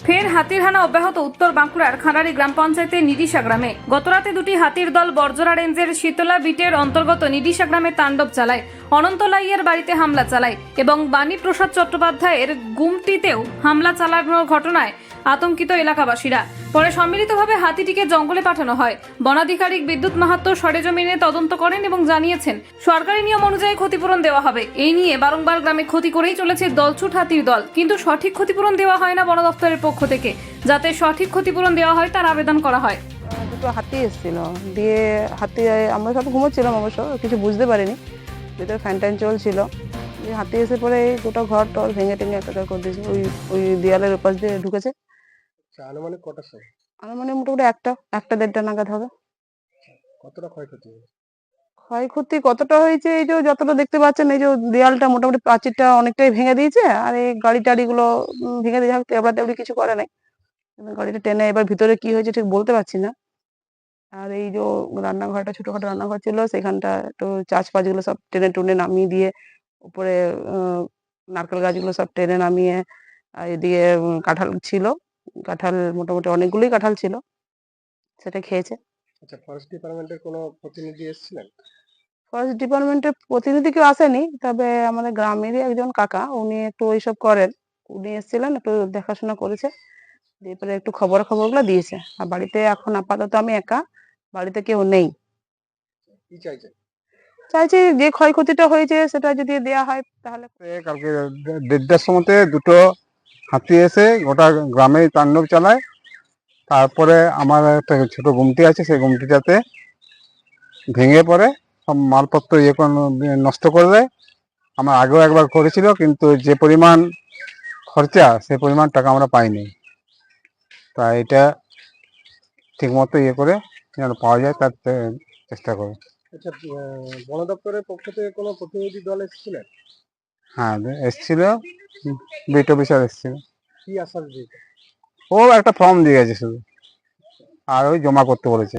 ফের হাতির হানা অব্যাহত উত্তর বাঁকুড়ার খাঁড়ারি গ্রাম পঞ্চায়েতের নিডিশা গ্রামে। গতরাতে দুটি হাতির দল বর্জরা রেঞ্জের শীতলা বিটের অন্তর্গত নিডিশা গ্রামে তাণ্ডব চালায়, অনন্ত লাইয়ের বাড়িতে হামলা চালায় এবং বাণী প্রসাদ চট্টোপাধ্যায়ের গুমটিতেও হামলা চালানোর ঘটনায় আতঙ্কিত এলাকাবাসীরা। পরে সম্মিলিতভাবে হাতিটিকে জঙ্গলে পাঠানো হয়। বনাধিকারিক বিদ্যুৎ মাহাত্ম্য সরেজমিনে তদন্ত করেন এবং জানিয়েছেন সরকারি নিয়ম অনুযায়ী ক্ষতিপূরণ দেওয়া হবে। এই নিয়ে বারংবার গ্রামে ক্ষতি করেই চলেছে দলছুট হাতির দল, কিন্তু সঠিক ক্ষতিপূরণ দেওয়া হয় না বন দপ্তরের পক্ষ থেকে। যাতে সঠিক ক্ষতিপূরণ দেওয়া হয় তার আবেদন করা হয়। দুটো হাতি এসেছিল, দিয়ে হাতি আমরা সব ঘুমোচ্ছিলাম, অবশ্য কিছু বুঝতে পারিনি, ভিতরে ফ্যান ট্যান চলছিল। দিয়ে হাতি এসে পরে এই গোটা ঘর টর ভেঙে টেঙে একাকার করে দিয়েছে, ওই দেয়ালের ওপাশ দিয়ে ঢুকেছে। আনুমানিক কটার সময়? আনুমানিক মোটামুটি একটা দেড়টা নাগাদ হবে। কতটা ক্ষয়ক্ষতি হয়েছে? ক্ষয়ক্ষতি কতটা হয়েছে, এই যে যতটা দেখতে পাচ্ছেন, এই যে দেয়ালটা মোটামুটি প্রাচীরটা অনেকটাই ভেঙে দিয়েছে, আর এই গাড়ি টাড়িগুলো ভেঙে দিয়ে এবড়া তেবড়ি কিছু করে নাই। গাড়িটা টেনে এবার ভিতরে কি হয়েছে ঠিক বলতে পারছি না। আর এই যে রান্নাঘরটা, ছোটখাটো রান্নাঘর ছিল, সেখানটা একটু চাষ পাঁচগুলো সব টেনে টুনে নামিয়ে দিয়ে, উপরে নারকেল গাছগুলো সব টেনে নামিয়ে, আর এদিকে কাঁঠাল ছিল, কাঁঠাল মোটামুটি অনেকগুলোই কাঁঠাল ছিল, সেটা খেয়েছে। আচ্ছা, ফরেস্ট ডিপার্টমেন্টের কোনো প্রতিনিধি এসেছিলেন? ফরেস্ট ডিপার্টমেন্টের প্রতিনিধি কেউ আসেনি, তবে আমাদের গ্রামেরই একজন কাকা, উনি একটু ওইসব করেন, উনি এসেছিলেন, একটু দেখাশোনা করেছে, দিয়ে পরে একটু খবরগুলো দিয়েছে। আর বাড়িতে এখন আপাতত আমি একা, বাড়িতে কেউ নেই। কি চাইছেন? চাইছি যে ক্ষয়ক্ষতিটা হয়েছে সেটা যদি দেয়া হয় তাহলে। কালকে 1:30টার সময়তে দুটো হাতি এসে গোটা গ্রামে তাণ্ডব চালায়। তারপরে আমার একটা ছোট গুমটি আছে, সেই গুমটিটাতে ভেঙে পড়ে সব মালপত্র নষ্ট করে দেয়। আমার আগেও একবার করেছিল, কিন্তু যে পরিমাণ খরচা সেই পরিমাণ টাকা আমরা পাইনি। তা এটা ঠিকমতো করে যেন পাওয়া যায় তার চেষ্টা করো। আচ্ছা, বন দপ্তরের পক্ষ থেকে কোনো প্রতিনিধি দল এসেছিলেন? হ্যাঁ, এসছিল, বিট অফিসার এসছিল। কি আশ্বাস দিয়েছে? ও একটা ফর্ম দিয়ে গেছে শুধু, আর ওই জমা করতে বলেছে।